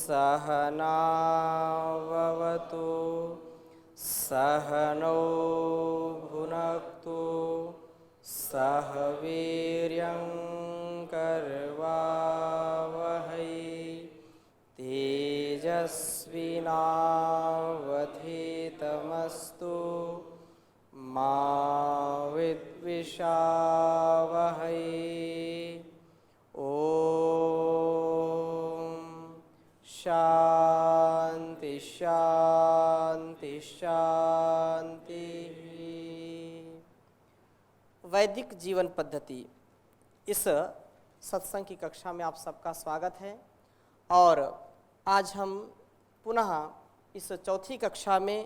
सहनाववतु सहनौ भुनक्तु सह वीर्यं करवावहै तेजस्विनावधीतमस्तु मा विद्विषावहै। ओम शांति शांति शांति। वैदिक जीवन पद्धति, इस सत्संग की कक्षा में आप सबका स्वागत है। और आज हम पुनः इस चौथी कक्षा में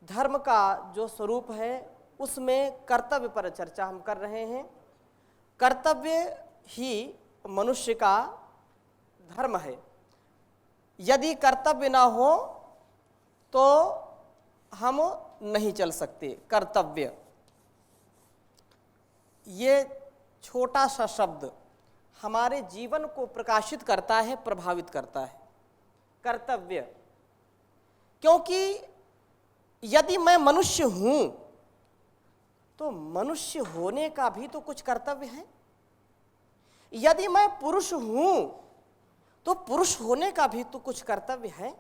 धर्म का जो स्वरूप है उसमें कर्तव्य पर चर्चा हम कर रहे हैं। कर्तव्य ही मनुष्य का धर्म है। यदि कर्तव्य ना हो तो हम नहीं चल सकते। कर्तव्य, ये छोटा सा शब्द हमारे जीवन को प्रकाशित करता है, प्रभावित करता है। कर्तव्य, क्योंकि यदि मैं मनुष्य हूं तो मनुष्य होने का भी तो कुछ कर्तव्य है। यदि मैं पुरुष हूं तो पुरुष होने का भी तो कुछ कर्तव्य है।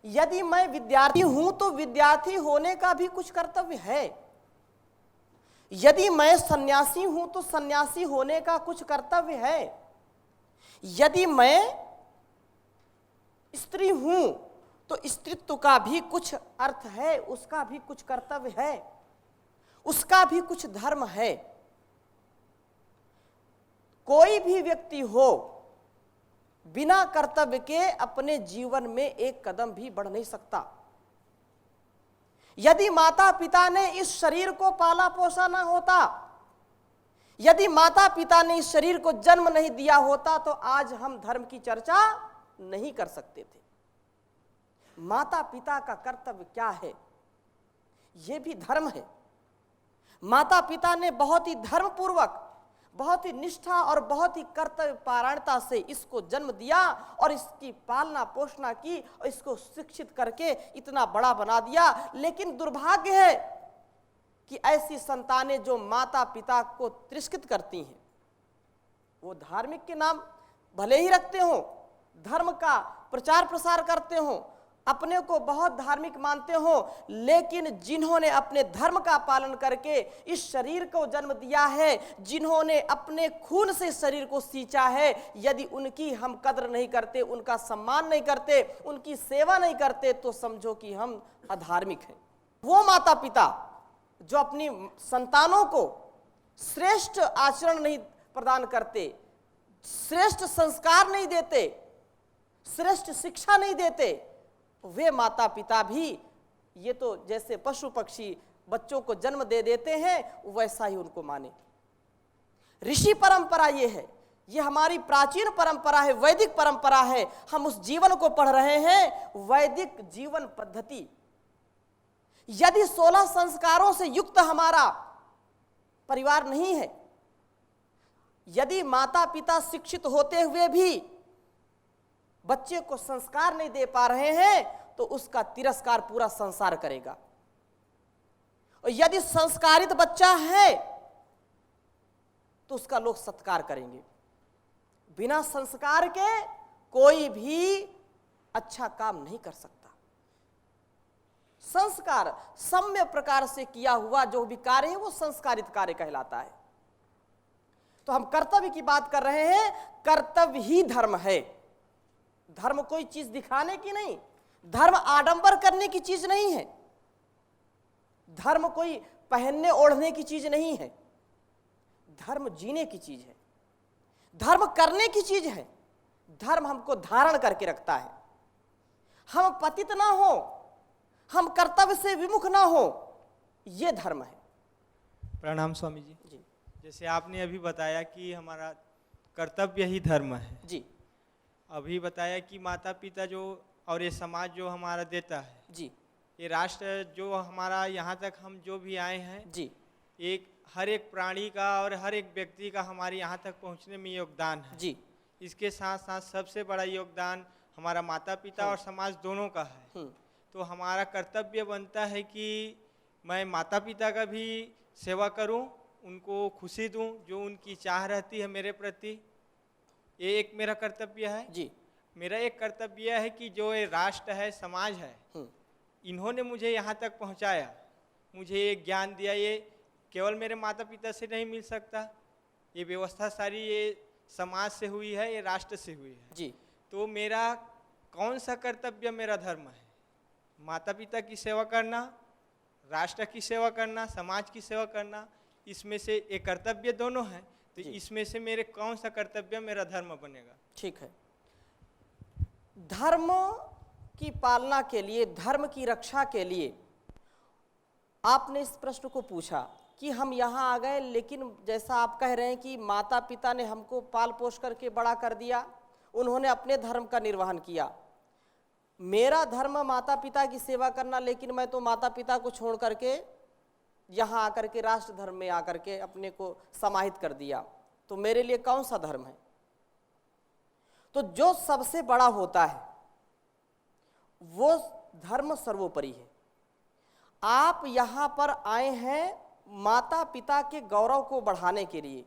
यदि मैं विद्यार्थी हूं तो विद्यार्थी होने का भी कुछ कर्तव्य है। यदि मैं सन्यासी हूं तो सन्यासी होने का कुछ कर्तव्य है। यदि मैं स्त्री हूं तो स्त्रीत्व का भी कुछ अर्थ है, उसका भी कुछ कर्तव्य है, उसका भी कुछ धर्म है। कोई भी व्यक्ति हो बिना कर्तव्य के अपने जीवन में एक कदम भी बढ़ नहीं सकता। यदि माता पिता ने इस शरीर को पाला पोसा ना होता, यदि माता पिता ने इस शरीर को जन्म नहीं दिया होता तो आज हम धर्म की चर्चा नहीं कर सकते थे। माता पिता का कर्तव्य क्या है, यह भी धर्म है। माता पिता ने बहुत ही धर्मपूर्वक, बहुत ही निष्ठा और बहुत ही कर्तव्य पारायणता से इसको जन्म दिया और इसकी पालना पोषणा की और इसको शिक्षित करके इतना बड़ा बना दिया। लेकिन दुर्भाग्य है कि ऐसी संतानें जो माता पिता को तिरस्कृत करती हैं, वो धार्मिक के नाम भले ही रखते हो, धर्म का प्रचार प्रसार करते हो, अपने को बहुत धार्मिक मानते हो, लेकिन जिन्होंने अपने धर्म का पालन करके इस शरीर को जन्म दिया है, जिन्होंने अपने खून से शरीर को सींचा है, यदि उनकी हम कद्र नहीं करते, उनका सम्मान नहीं करते, उनकी सेवा नहीं करते तो समझो कि हम अधार्मिक हैं। वो माता पिता जो अपनी संतानों को श्रेष्ठ आचरण नहीं प्रदान करते, श्रेष्ठ संस्कार नहीं देते, श्रेष्ठ शिक्षा नहीं देते, वे माता पिता भी ये तो जैसे पशु पक्षी बच्चों को जन्म दे देते हैं वैसा ही उनको माने। ऋषि परंपरा ये है, ये हमारी प्राचीन परंपरा है, वैदिक परंपरा है। हम उस जीवन को पढ़ रहे हैं, वैदिक जीवन पद्धति। यदि 16 संस्कारों से युक्त हमारा परिवार नहीं है, यदि माता पिता शिक्षित होते हुए भी बच्चे को संस्कार नहीं दे पा रहे हैं तो उसका तिरस्कार पूरा संसार करेगा। और यदि संस्कारित बच्चा है तो उसका लोग सत्कार करेंगे। बिना संस्कार के कोई भी अच्छा काम नहीं कर सकता। संस्कार सम्य प्रकार से किया हुआ जो भी कार्य है वो संस्कारित कार्य कहलाता है। तो हम कर्तव्य की बात कर रहे हैं। कर्तव्य ही धर्म है। धर्म कोई चीज दिखाने की नहीं, धर्म आडंबर करने की चीज नहीं है, धर्म कोई पहनने ओढ़ने की चीज नहीं है, धर्म जीने की चीज है, धर्म करने की चीज है। धर्म हमको धारण करके रखता है। हम पतित ना हो, हम कर्तव्य से विमुख ना हो, यह धर्म है। प्रणाम स्वामी जी। जी, जैसे आपने अभी बताया कि हमारा कर्तव्य ही धर्म है। जी, अभी बताया कि माता पिता जो और ये समाज जो हमारा देता है, जी, ये राष्ट्र जो हमारा यहाँ तक हम जो भी आए हैं, जी, एक हर एक प्राणी का और हर एक व्यक्ति का हमारे यहाँ तक पहुँचने में योगदान है। जी, इसके साथ साथ सबसे बड़ा योगदान हमारा माता पिता और समाज दोनों का है। तो हमारा कर्तव्य बनता है कि मैं माता पिता का भी सेवा करूं, उनको खुशी दूं, जो उनकी चाह रहती है मेरे प्रति, ये एक मेरा कर्तव्य है जी। मेरा एक कर्तव्य है कि जो ये राष्ट्र है, समाज है, इन्होंने मुझे यहाँ तक पहुँचाया, मुझे ये ज्ञान दिया, ये केवल मेरे माता पिता से नहीं मिल सकता, ये व्यवस्था सारी ये समाज से हुई है, ये राष्ट्र से हुई है जी। तो मेरा कौन सा कर्तव्य मेरा धर्म है? माता पिता की सेवा करना, राष्ट्र की सेवा करना, समाज की सेवा करना, इसमें से एक कर्तव्य दोनों हैं। तो इसमें से मेरे कौन सा कर्तव्य मेरा धर्म बनेगा? ठीक है। धर्म की पालना के लिए, धर्म की रक्षा के लिए आपने इस प्रश्न को पूछा कि हम यहाँ आ गए, लेकिन जैसा आप कह रहे हैं कि माता पिता ने हमको पाल पोष करके बड़ा कर दिया, उन्होंने अपने धर्म का निर्वहन किया। मेरा धर्म माता पिता की सेवा करना, लेकिन मैं तो माता पिता को छोड़ करके यहाँ आकर के राष्ट्र धर्म में आकर के अपने को समाहित कर दिया, तो मेरे लिए कौन सा धर्म है? तो जो सबसे बड़ा होता है वो धर्म सर्वोपरि है। आप यहाँ पर आए हैं माता पिता के गौरव को बढ़ाने के लिए।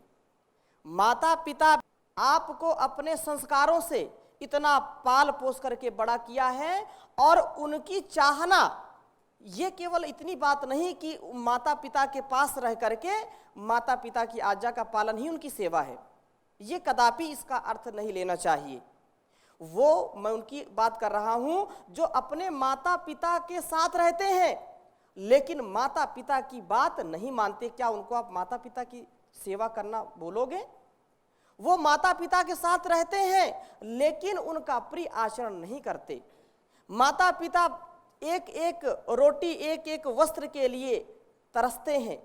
माता पिता आपको अपने संस्कारों से इतना पाल पोस करके बड़ा किया है, और उनकी चाहना ये केवल इतनी बात नहीं कि माता पिता के पास रह करके माता पिता की आज्ञा का पालन ही उनकी सेवा है, ये कदापि इसका अर्थ नहीं लेना चाहिए। वो मैं उनकी बात कर रहा हूं जो अपने माता पिता के साथ रहते हैं लेकिन माता पिता की बात नहीं मानते। क्या उनको आप माता पिता की सेवा करना बोलोगे? वो माता पिता के साथ रहते हैं लेकिन उनका प्रिय आचरण नहीं करते। माता पिता एक एक रोटी, एक एक वस्त्र के लिए तरसते हैं,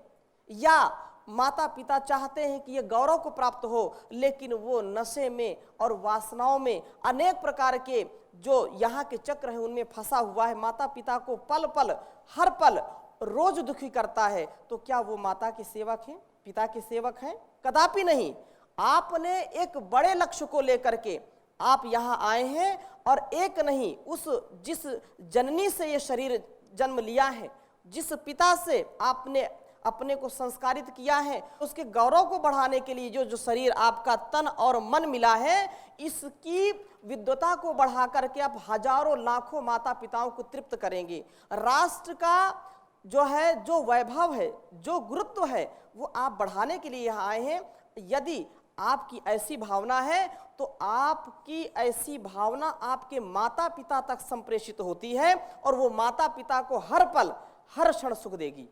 या माता पिता चाहते हैं कि ये गौरव को प्राप्त हो, लेकिन वो नशे में और वासनाओं में, अनेक प्रकार के जो यहाँ के चक्र हैं उनमें फंसा हुआ है। माता पिता को पल पल, हर पल रोज दुखी करता है। तो क्या वो माता के सेवक हैं, पिता के सेवक हैं? कदापि नहीं। आपने एक बड़े लक्ष्य को लेकर के आप यहाँ आए हैं, और एक नहीं, उस जिस जननी से ये शरीर जन्म लिया है, जिस पिता से आपने अपने को संस्कारित किया है, उसके गौरव को बढ़ाने के लिए जो शरीर आपका तन और मन मिला है, इसकी विद्वता को बढ़ा करके आप हजारों लाखों माता पिताओं को तृप्त करेंगे। राष्ट्र का जो है, जो वैभव है, जो गुरुत्व है, वो आप बढ़ाने के लिए यहाँ आए हैं। यदि आपकी ऐसी भावना है तो आपकी ऐसी भावना आपके माता पिता तक संप्रेषित होती है, और वो माता पिता को हर पल हर क्षण सुख देगी।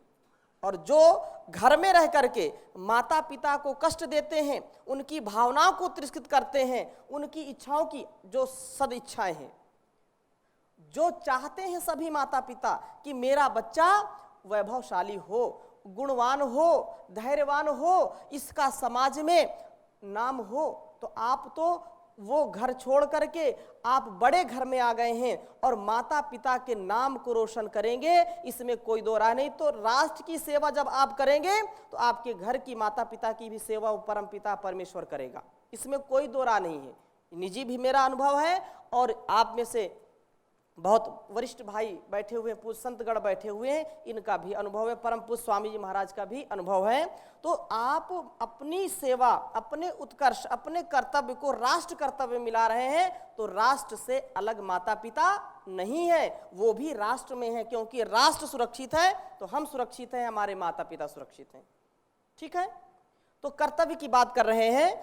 और जो घर में रह करके माता पिता को कष्ट देते हैं, उनकी भावनाओं को तिरस्कृत करते हैं, उनकी इच्छाओं की जो सद इच्छाएं हैं, जो चाहते हैं सभी माता पिता कि मेरा बच्चा वैभवशाली हो, गुणवान हो, धैर्यवान हो, इसका समाज में नाम हो, तो आप तो वो घर छोड़ करके आप बड़े घर में आ गए हैं और माता पिता के नाम को रोशन करेंगे, इसमें कोई दो राय नहीं। तो राष्ट्र की सेवा जब आप करेंगे तो आपके घर की माता पिता की भी सेवा वो परम पिता परमेश्वर करेगा, इसमें कोई दो राय नहीं है। निजी भी मेरा अनुभव है, और आप में से बहुत वरिष्ठ भाई बैठे हुए हैं, पूज्य संतगण बैठे हुए हैं, इनका भी अनुभव है, परम पूज्य स्वामी जी महाराज का भी अनुभव है। तो आप अपनी सेवा, अपने उत्कर्ष, अपने कर्तव्य को राष्ट्र कर्तव्य मिला रहे हैं, तो राष्ट्र से अलग माता पिता नहीं है, वो भी राष्ट्र में है। क्योंकि राष्ट्र सुरक्षित है तो हम सुरक्षित हैं, हमारे माता पिता सुरक्षित हैं। ठीक है, तो कर्तव्य की बात कर रहे हैं।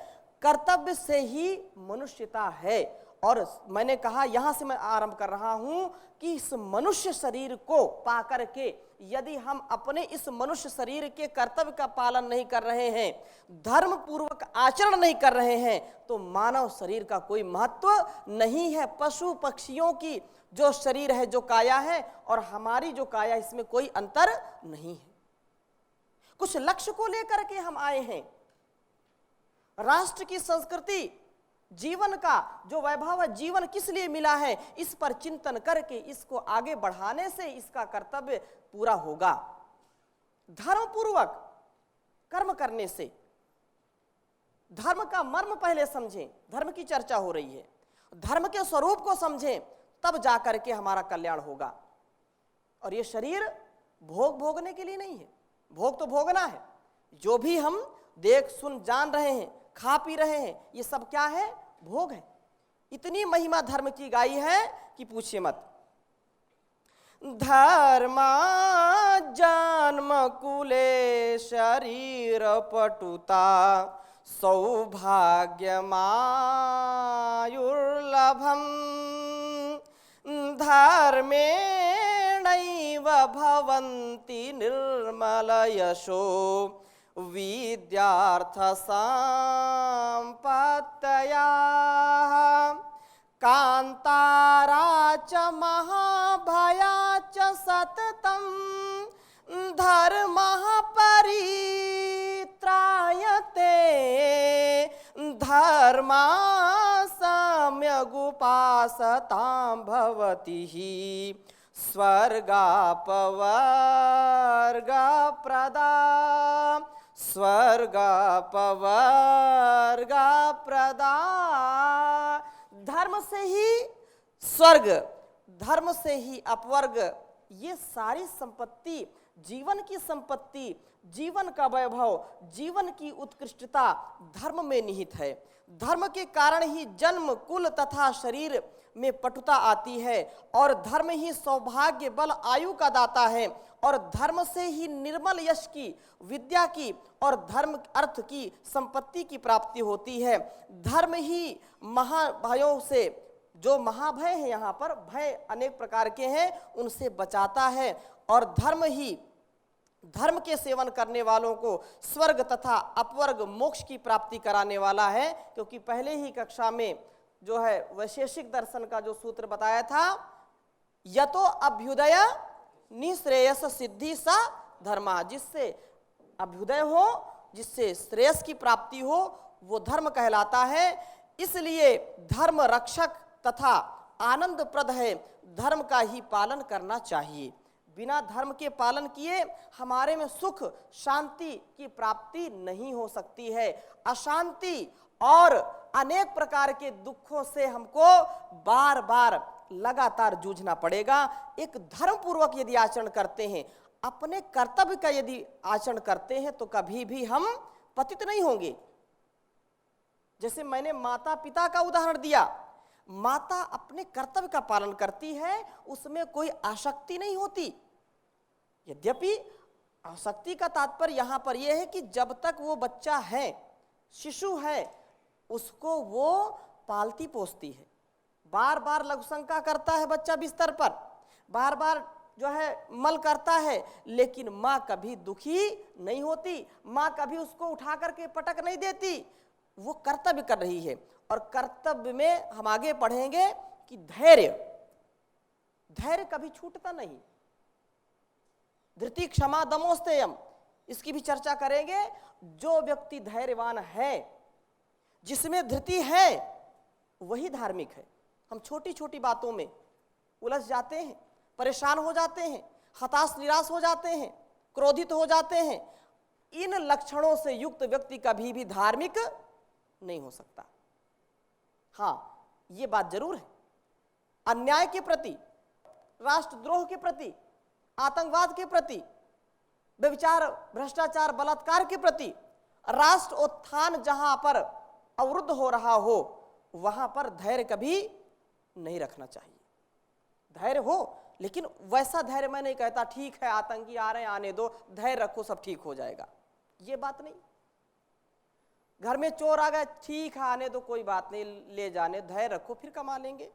कर्तव्य से ही मनुष्यता है, और मैंने कहा यहां से मैं आरंभ कर रहा हूं कि इस मनुष्य शरीर को पाकर के यदि हम अपने इस मनुष्य शरीर के कर्तव्य का पालन नहीं कर रहे हैं, धर्म पूर्वक आचरण नहीं कर रहे हैं, तो मानव शरीर का कोई महत्व नहीं है। पशु पक्षियों की जो शरीर है, जो काया है, और हमारी जो काया, इसमें कोई अंतर नहीं है। कुछ लक्ष्य को लेकर के हम आए हैं। राष्ट्र की संस्कृति, जीवन का जो वैभव है, जीवन किस लिए मिला है, इस पर चिंतन करके इसको आगे बढ़ाने से इसका कर्तव्य पूरा होगा। धर्म पूर्वक कर्म करने से धर्म का मर्म पहले समझें, धर्म की चर्चा हो रही है, धर्म के स्वरूप को समझें, तब जाकर के हमारा कल्याण होगा। और ये शरीर भोगने के लिए नहीं है, भोग तो भोगना है। जो भी हम देख सुन जान रहे हैं, खा पी रहे हैं, ये सब क्या है? भोग है। इतनी महिमा धर्म की गाई है कि पूछिए मत। धर्म जन्म कुले शरीर पटुता सौभाग्यमायुर्लभम् धर्मेणैव भवन्ति निर्मलयशो विद्यार्थसम्पत्तयः कान्तारा च महाभया च सततं धर्मः परित्रायते धर्मा सम्यगुपासतां भवति हि स्वर्गापवर्गप्रदा स्वर्गापवर्गप्रदा। धर्म से ही स्वर्ग, धर्म से ही अपवर्ग, ये सारी संपत्ति, जीवन की संपत्ति, जीवन का वैभव, जीवन की उत्कृष्टता धर्म में निहित है। धर्म के कारण ही जन्म, कुल तथा शरीर में पटुता आती है, और धर्म ही सौभाग्य, बल, आयु का दाता है, और धर्म से ही निर्मल यश की, विद्या की और धर्म अर्थ की, संपत्ति की प्राप्ति होती है। धर्म ही महाभयों से, जो महाभय है, यहाँ पर भय अनेक प्रकार के हैं, उनसे बचाता है, और धर्म ही धर्म के सेवन करने वालों को स्वर्ग तथा अपवर्ग मोक्ष की प्राप्ति कराने वाला है। क्योंकि पहले ही कक्षा में जो है वैशेषिक दर्शन का जो सूत्र बताया था, यतो अभ्युदय निश्रेयस सिद्धि सा धर्मा, जिससे अभ्युदय हो, जिससे श्रेयस की प्राप्ति हो, वो धर्म कहलाता है। इसलिए धर्म रक्षक तथा आनंदप्रद है, धर्म का ही पालन करना चाहिए। बिना धर्म के पालन किए हमारे में सुख शांति की प्राप्ति नहीं हो सकती है। अशांति और अनेक प्रकार के दुखों से हमको बार बार लगातार जूझना पड़ेगा। एक धर्म पूर्वक यदि आचरण करते हैं, अपने कर्तव्य का यदि आचरण करते हैं, तो कभी भी हम पतित नहीं होंगे। जैसे मैंने माता पिता का उदाहरण दिया, माता अपने कर्तव्य का पालन करती है, उसमें कोई आसक्ति नहीं होती। यद्यपि आसक्ति का तात्पर्य यहां पर यह है कि जब तक वो बच्चा है, शिशु है, उसको वो पालती पोसती है। बार बार लघुशंका करता है बच्चा बिस्तर पर, बार बार जो है मल करता है, लेकिन माँ कभी दुखी नहीं होती, माँ कभी उसको उठा करके पटक नहीं देती। वो कर्तव्य कर रही है। और कर्तव्य में हम आगे पढ़ेंगे कि धैर्य, धैर्य कभी छूटता नहीं। धृति क्षमा दमोस्तेयम, इसकी भी चर्चा करेंगे। जो व्यक्ति धैर्यवान है, जिसमें धृति है, वही धार्मिक है। हम छोटी छोटी बातों में उलझ जाते हैं, परेशान हो जाते हैं, हताश निराश हो जाते हैं, क्रोधित हो जाते हैं। इन लक्षणों से युक्त व्यक्ति कभी भी धार्मिक नहीं हो सकता। हाँ, ये बात जरूर है, अन्याय के प्रति, राष्ट्रद्रोह के प्रति, आतंकवाद के प्रति, व्यभिचार, भ्रष्टाचार, बलात्कार के प्रति, राष्ट्र उत्थान जहां पर अवरुद्ध हो रहा हो, वहां पर धैर्य कभी नहीं रखना चाहिए। धैर्य हो, लेकिन वैसा धैर्य मैं नहीं कहता ठीक है आतंकी आ रहे हैं आने दो, धैर्य रखो सब ठीक हो जाएगा, ये बात नहीं। घर में चोर आ गए, ठीक है आने दो कोई बात नहीं, ले जाने, धैर्य रखो फिर कमा लेंगे।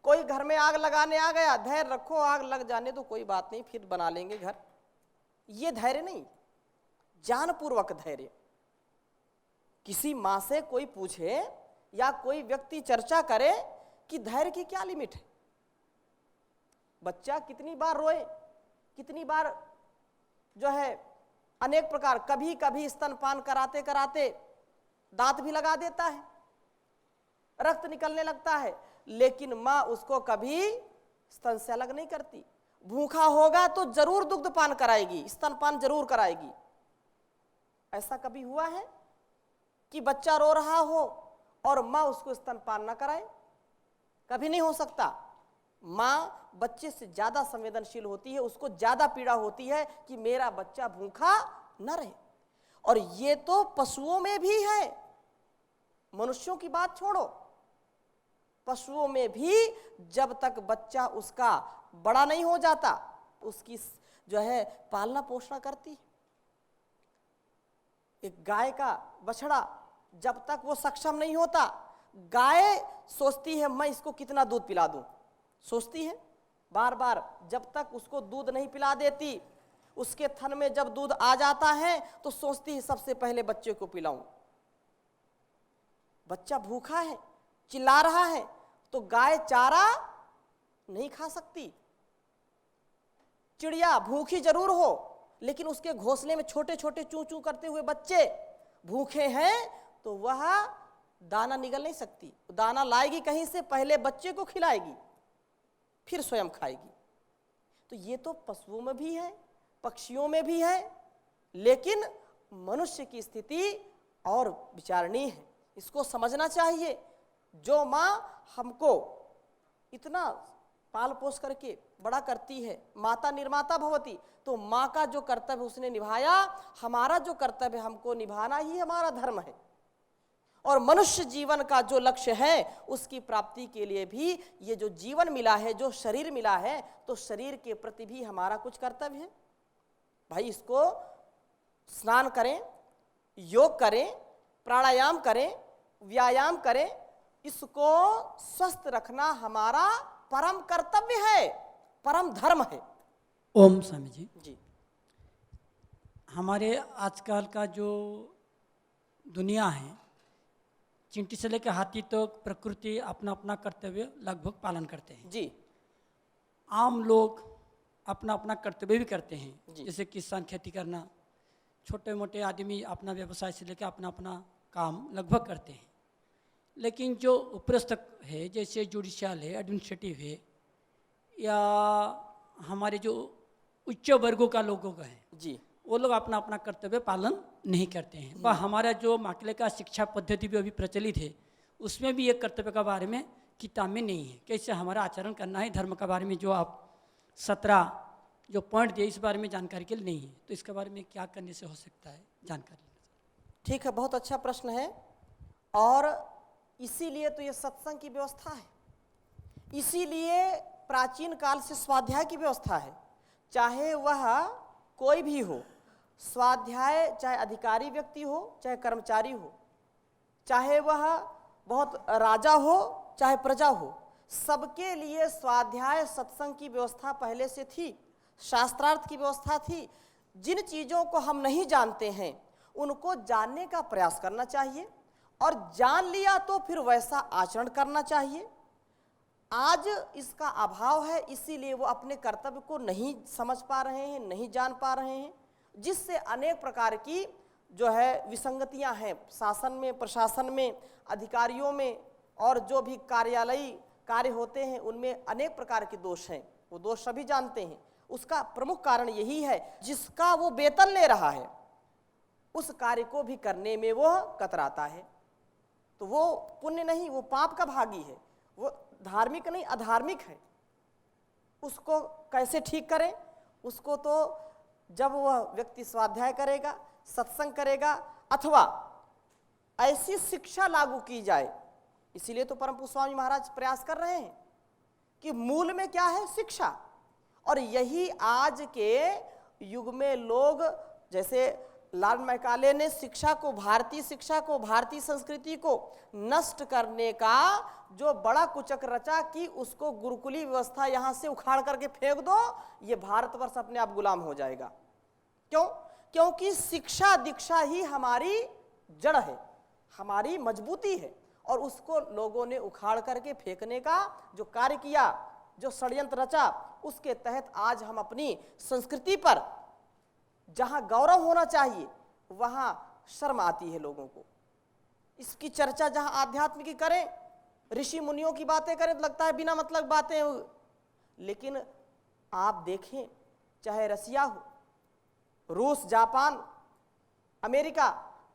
कोई घर में आग लगाने आ गया, धैर्य रखो, आग लग जाने दो कोई बात नहीं, फिर बना लेंगे घर। ये धैर्य नहीं, ज्ञानपूर्वक धैर्य। किसी माँ से कोई पूछे या कोई व्यक्ति चर्चा करे कि धैर्य की क्या लिमिट है। बच्चा कितनी बार रोए, कितनी बार जो है अनेक प्रकार, कभी कभी स्तनपान कराते कराते दांत भी लगा देता है, रक्त निकलने लगता है, लेकिन माँ उसको कभी स्तन से अलग नहीं करती। भूखा होगा तो जरूर दुग्धपान कराएगी, स्तनपान जरूर कराएगी। ऐसा कभी हुआ है? कि बच्चा रो रहा हो और माँ उसको स्तनपान न कराए, कभी नहीं हो सकता। माँ बच्चे से ज्यादा संवेदनशील होती है, उसको ज्यादा पीड़ा होती है कि मेरा बच्चा भूखा न रहे। और ये तो पशुओं में भी है, मनुष्यों की बात छोड़ो, पशुओं में भी जब तक बच्चा उसका बड़ा नहीं हो जाता उसकी जो है पालना पोषण करती है। एक गाय का बछड़ा जब तक वो सक्षम नहीं होता, गाय सोचती है मैं इसको कितना दूध पिला दूं, सोचती है बार बार, जब तक उसको दूध नहीं पिला देती, उसके थन में जब दूध आ जाता है तो सोचती है सबसे पहले बच्चे को पिलाऊं। बच्चा भूखा है, चिल्ला रहा है, तो गाय चारा नहीं खा सकती। चिड़िया भूखी जरूर हो, लेकिन उसके घोंसले में छोटे छोटे चू चू करते हुए बच्चे भूखे हैं तो वह दाना निगल नहीं सकती, दाना लाएगी कहीं से, पहले बच्चे को खिलाएगी फिर स्वयं खाएगी। तो ये तो पशुओं में भी है, पक्षियों में भी है, लेकिन मनुष्य की स्थिति और विचारणीय है। इसको समझना चाहिए। जो माँ हमको इतना पाल पोस करके बड़ा करती है, माता निर्माता भवती, तो माँ का जो कर्तव्य उसने निभाया, हमारा जो कर्तव्य हमको निभाना ही हमारा धर्म है। और मनुष्य जीवन का जो लक्ष्य है उसकी प्राप्ति के लिए भी ये जो जीवन मिला है, जो शरीर मिला है, तो शरीर के प्रति भी हमारा कुछ कर्तव्य है। भाई इसको स्नान करें, योग करें, प्राणायाम करें, व्यायाम करें, इसको स्वस्थ रखना हमारा परम कर्तव्य है, परम धर्म है। ओम स्वामी जी। जी हमारे आजकल का जो दुनिया है, चींटी से लेकर हाथी तो प्रकृति अपना अपना कर्तव्य लगभग पालन करते हैं। जी आम लोग अपना अपना कर्तव्य भी करते हैं, जी। जैसे किसान खेती करना, छोटे मोटे आदमी अपना व्यवसाय से लेकर अपना अपना काम लगभग करते हैं। लेकिन जो उपरस्थ है, जैसे जुडिशियल है, एडमिनिस्ट्रेटिव है, या हमारे जो उच्च वर्गों का लोगों का है, जी वो लोग अपना अपना कर्तव्य पालन नहीं करते हैं। वह हमारा जो माकले का शिक्षा पद्धति भी अभी प्रचलित है, उसमें भी एक कर्तव्य के बारे में किताब में नहीं है, कैसे हमारा आचरण करना है धर्म के बारे में। जो आप 17 जो पॉइंट दिए इस बारे में जानकारी के लिए नहीं है, तो इसके बारे में क्या करने से हो सकता है जानकारी। ठीक है, बहुत अच्छा प्रश्न है। और इसीलिए तो ये सत्संग की व्यवस्था है, इसीलिए प्राचीन काल से स्वाध्याय की व्यवस्था है। चाहे वह कोई भी हो, स्वाध्याय चाहे अधिकारी व्यक्ति हो चाहे कर्मचारी हो, चाहे वह बहुत राजा हो चाहे प्रजा हो, सबके लिए स्वाध्याय सत्संग की व्यवस्था पहले से थी, शास्त्रार्थ की व्यवस्था थी। जिन चीज़ों को हम नहीं जानते हैं उनको जानने का प्रयास करना चाहिए, और जान लिया तो फिर वैसा आचरण करना चाहिए। आज इसका अभाव है, इसीलिए वो अपने कर्तव्य को नहीं समझ पा रहे हैं, नहीं जान पा रहे हैं, जिससे अनेक प्रकार की जो है विसंगतियां हैं शासन में, प्रशासन में, अधिकारियों में, और जो भी कार्यालयी कार्य होते हैं उनमें अनेक प्रकार के दोष हैं। वो दोष सभी जानते हैं। उसका प्रमुख कारण यही है, जिसका वो वेतन ले रहा है उस कार्य को भी करने में वो कतराता है, तो वो पुण्य नहीं, वो पाप का भागी है, वो धार्मिक नहीं अधार्मिक है। उसको कैसे ठीक करें? उसको तो जब वह व्यक्ति स्वाध्याय करेगा, सत्संग करेगा, अथवा ऐसी शिक्षा लागू की जाए। इसीलिए तो परम पूज्य स्वामी महाराज प्रयास कर रहे हैं कि मूल में क्या है? शिक्षा। और यही आज के युग में लोग, जैसे लाल मैकाले ने शिक्षा को, भारतीय शिक्षा को, भारतीय संस्कृति को नष्ट करने का जो बड़ा कुचक रचा कि उसको गुरुकुली व्यवस्था यहाँ से उखाड़ करके फेंक दो, ये भारतवर्ष अपने आप गुलाम हो जाएगा। क्यों? क्योंकि शिक्षा दीक्षा ही हमारी जड़ है, हमारी मजबूती है, और उसको लोगों ने उखाड़ करके फेंकने का जो कार्य किया, जो षड्यंत्र रचा, उसके तहत आज हम अपनी संस्कृति पर जहां गौरव होना चाहिए वहां शर्म आती है लोगों को। इसकी चर्चा जहां आध्यात्म की करें, ऋषि मुनियों की बातें करें तो लगता है बिना मतलब बातें। लेकिन आप देखें, चाहे रसिया हो, रूस, जापान, अमेरिका,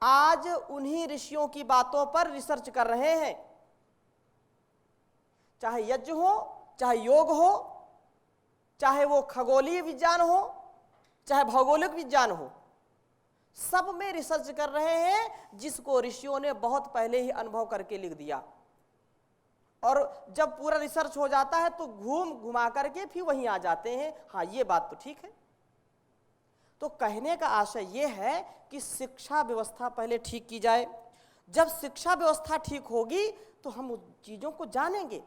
आज उन्हीं ऋषियों की बातों पर रिसर्च कर रहे हैं, चाहे यज्ञ हो, चाहे योग हो, चाहे वो खगोलीय विज्ञान हो, चाहे भौगोलिक विज्ञान हो, सब में रिसर्च कर रहे हैं जिसको ऋषियों ने बहुत पहले ही अनुभव करके लिख दिया। और जब पूरा रिसर्च हो जाता है तो घूम घुमा करके फिर वहीं आ जाते हैं, हाँ ये बात तो ठीक है। तो कहने का आशय ये है कि शिक्षा व्यवस्था पहले ठीक की जाए। जब शिक्षा व्यवस्था ठीक होगी तो हम उन चीज़ों को जानेंगे,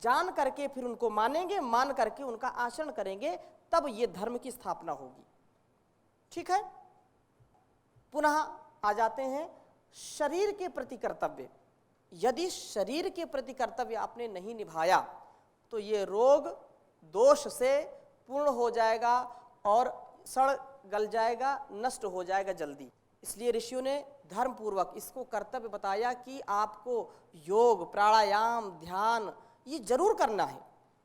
जान करके फिर उनको मानेंगे, मान करके उनका आचरण करेंगे, तब ये धर्म की स्थापना होगी। ठीक है, पुनः आ जाते हैं शरीर के प्रति कर्तव्य। यदि शरीर के प्रति कर्तव्य आपने नहीं निभाया तो ये रोग दोष से पूर्ण हो जाएगा और सड़ गल जाएगा, नष्ट हो जाएगा जल्दी। इसलिए ऋषियों ने धर्म पूर्वक इसको कर्तव्य बताया कि आपको योग, प्राणायाम, ध्यान ये जरूर करना है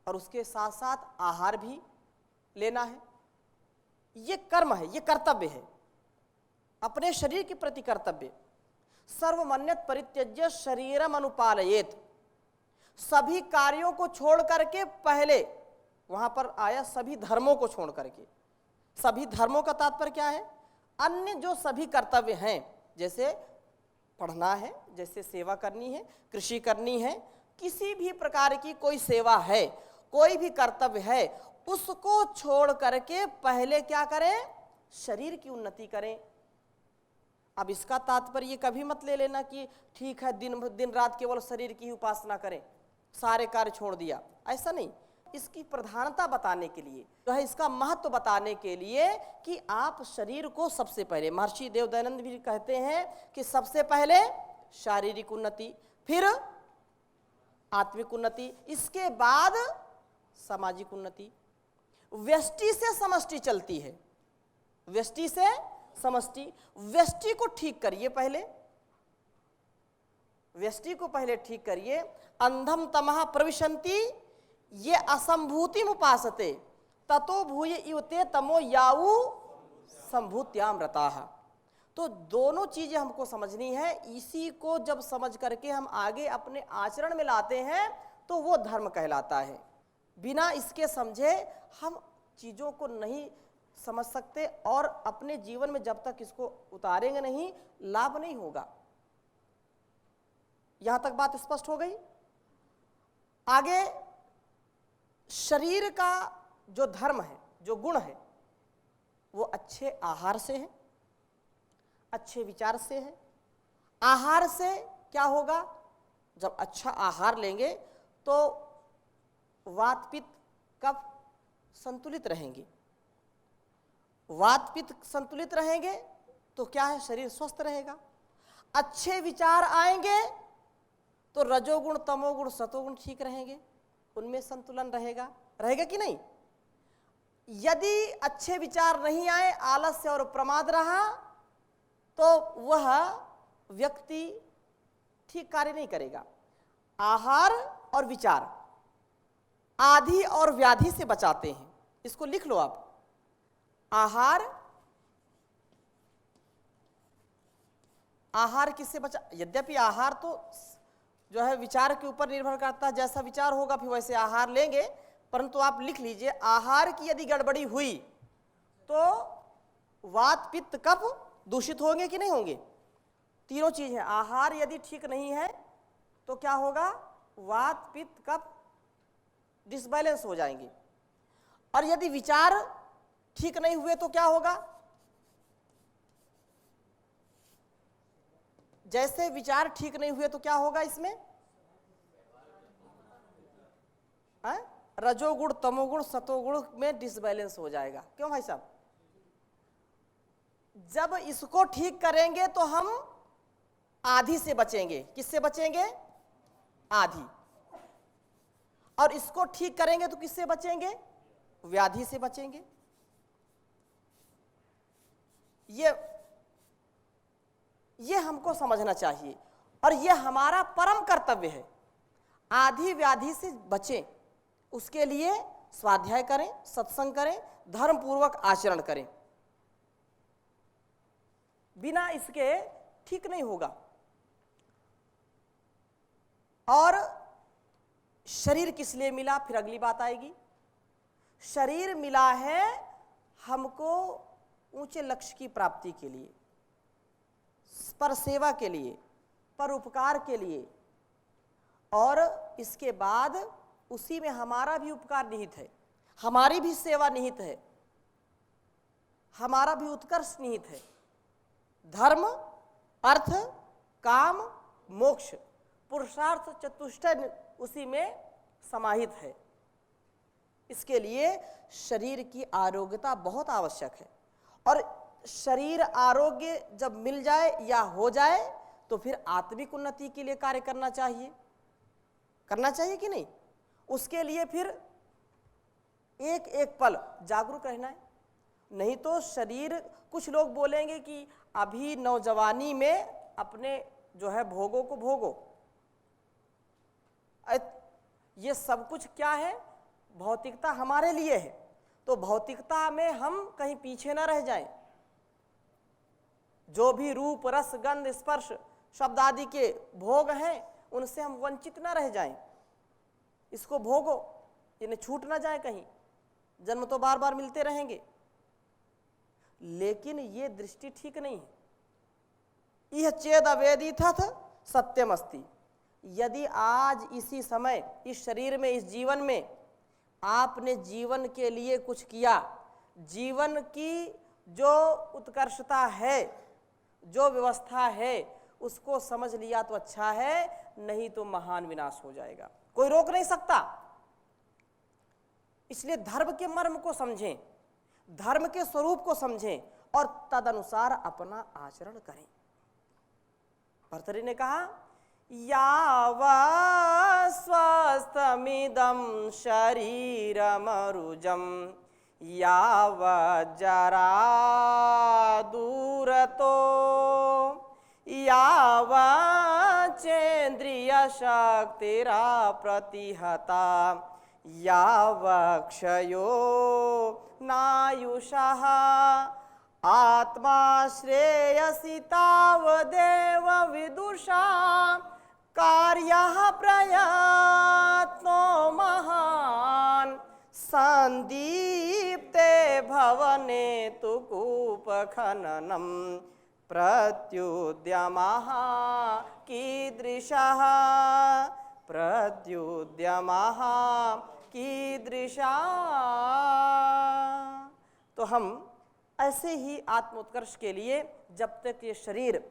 और उसके साथ साथ आहार भी लेना है। ये कर्म है, ये कर्तव्य है, अपने शरीर के प्रति कर्तव्य। सर्वमन्यत परित्यज्य शरीरम अनुपालयेत, सभी कार्यों को छोड़ करके पहले, वहां पर आया सभी धर्मों को छोड़ करके। सभी धर्मों का तात्पर्य क्या है? अन्य जो सभी कर्तव्य हैं, जैसे पढ़ना है, जैसे सेवा करनी है, कृषि करनी है, किसी भी प्रकार की कोई सेवा है, कोई भी कर्तव्य है, उसको छोड़ करके पहले क्या करें? शरीर की उन्नति करें। अब इसका तात्पर्य कभी मत ले लेना कि ठीक है दिन रात केवल शरीर की ही उपासना करें, सारे कार्य छोड़ दिया, ऐसा नहीं। इसकी प्रधानता बताने के लिए जो है, इसका महत्व बताने के लिए कि आप शरीर को सबसे पहले, महर्षि देव दयानंद भी कहते हैं कि सबसे पहले शारीरिक उन्नति, फिर आत्मिक उन्नति, इसके बाद सामाजिक उन्नति। व्यष्टि से समष्टि चलती है, व्यष्टि से समष्टि। व्यष्टि को ठीक करिए पहले, व्यष्टि को पहले ठीक करिए। अंधम तमः प्रविशन्ति ये असंभूति उपासते ततो भूय युते तमो याऊ संभूत्याम रताः। तो दोनों चीजें हमको समझनी है। इसी को जब समझ करके हम आगे अपने आचरण में लाते हैं तो वो धर्म कहलाता है। बिना इसके समझे हम चीजों को नहीं समझ सकते और अपने जीवन में जब तक इसको उतारेंगे नहीं, लाभ नहीं होगा। यहां तक बात स्पष्ट हो गई। आगे शरीर का जो धर्म है, जो गुण है, वो अच्छे आहार से है, अच्छे विचार से है। आहार से क्या होगा? जब अच्छा आहार लेंगे तो वात पित्त कफ संतुलित रहेंगे। वात पित्त संतुलित रहेंगे तो क्या है? शरीर स्वस्थ रहेगा। अच्छे विचार आएंगे तो रजोगुण, तमोगुण, सतोगुण ठीक रहेंगे, उनमें संतुलन रहेगा। रहेगा कि नहीं? यदि अच्छे विचार नहीं आए, आलस्य और प्रमाद रहा, तो वह व्यक्ति ठीक कार्य नहीं करेगा। आहार और विचार आधि और व्याधि से बचाते हैं। इसको लिख लो आप। आहार किससे बचा? यद्यपि आहार तो जो है विचार के ऊपर निर्भर करता है, जैसा विचार होगा फिर वैसे आहार लेंगे, परंतु आप लिख लीजिए, आहार की यदि गड़बड़ी हुई तो वात पित्त कफ दूषित होंगे कि नहीं होंगे? तीनों चीज है। आहार यदि ठीक नहीं है तो क्या होगा? वात पित्त कफ डिसबैलेंस हो जाएंगे। और यदि विचार ठीक नहीं हुए तो क्या होगा? जैसे विचार ठीक नहीं हुए तो क्या होगा इसमें? रजोगुण, तमोगुण, सतोगुण में डिसबैलेंस हो जाएगा। क्यों भाई साहब? जब इसको ठीक करेंगे तो हम आधि से बचेंगे। किससे बचेंगे? आधि। और इसको ठीक करेंगे तो किससे बचेंगे? व्याधि से बचेंगे। ये हमको समझना चाहिए और ये हमारा परम कर्तव्य है। आधि व्याधि से बचें, उसके लिए स्वाध्याय करें, सत्संग करें, धर्म पूर्वक आचरण करें। बिना इसके ठीक नहीं होगा। और शरीर किस लिए मिला, फिर अगली बात आएगी। शरीर मिला है हमको ऊंचे लक्ष्य की प्राप्ति के लिए, पर सेवा के लिए, पर उपकार के लिए, और इसके बाद उसी में हमारा भी उपकार निहित है, हमारी भी सेवा निहित है, हमारा भी उत्कर्ष निहित है। धर्म, अर्थ, काम, मोक्ष, पुरुषार्थ चतुष्टय उसी में समाहित है। इसके लिए शरीर की आरोग्यता बहुत आवश्यक है। और शरीर आरोग्य जब मिल जाए या हो जाए तो फिर आत्मिक उन्नति के लिए कार्य करना चाहिए कि नहीं? उसके लिए फिर एक एक पल जागरूक रहना है। नहीं तो शरीर, कुछ लोग बोलेंगे कि अभी नौजवानी में अपने जो है भोगों को भोगो। ये सब कुछ क्या है? भौतिकता हमारे लिए है, तो भौतिकता में हम कहीं पीछे ना रह जाएं। जो भी रूप, रस, गंध, स्पर्श, शब्द आदि के भोग हैं उनसे हम वंचित ना रह जाएं। इसको भोगो, इन्हें छूट ना जाए कहीं। जन्म तो बार बार मिलते रहेंगे, लेकिन ये दृष्टि ठीक नहीं है। यह चेद अवेदितथ सत्यम अस्ति। यदि आज इसी समय इस शरीर में, इस जीवन में आपने जीवन के लिए कुछ किया, जीवन की जो उत्कर्षता है, जो व्यवस्था है, उसको समझ लिया तो अच्छा है, नहीं तो महान विनाश हो जाएगा, कोई रोक नहीं सकता। इसलिए धर्म के मर्म को समझें, धर्म के स्वरूप को समझें और तदनुसार अपना आचरण करें। भर्तृहरि ने कहा, यावा स्वस्थमिदं शरीरमरुजं याव जरा दूरतो याव चेन्द्रिय शक्तिरा प्रतिहता याव क्षयो नायुषः आत्मा श्रेयसि तावदेव विदुषा कार्यः प्रयत्नो महान् संदीप्ते भवने तु कूपखननं प्रत्युद्यमः कीदृशः प्रत्युद्यमः कीदृशः। तो हम ऐसे ही आत्मोत्कर्ष के लिए जब तक ये शरीर,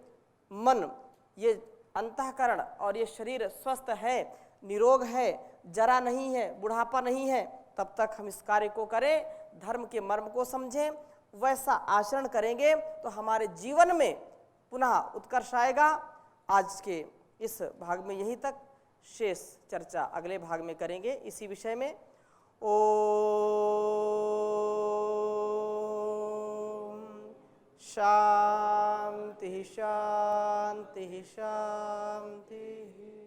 मन, ये अंतःकरण और ये शरीर स्वस्थ है, निरोग है, जरा नहीं है, बुढ़ापा नहीं है, तब तक हम इस कार्य को करें, धर्म के मर्म को समझें, वैसा आचरण करेंगे तो हमारे जीवन में पुनः उत्कर्ष आएगा। आज के इस भाग में यहीं तक, शेष चर्चा अगले भाग में करेंगे इसी विषय में। ओम शांति शांति शांति।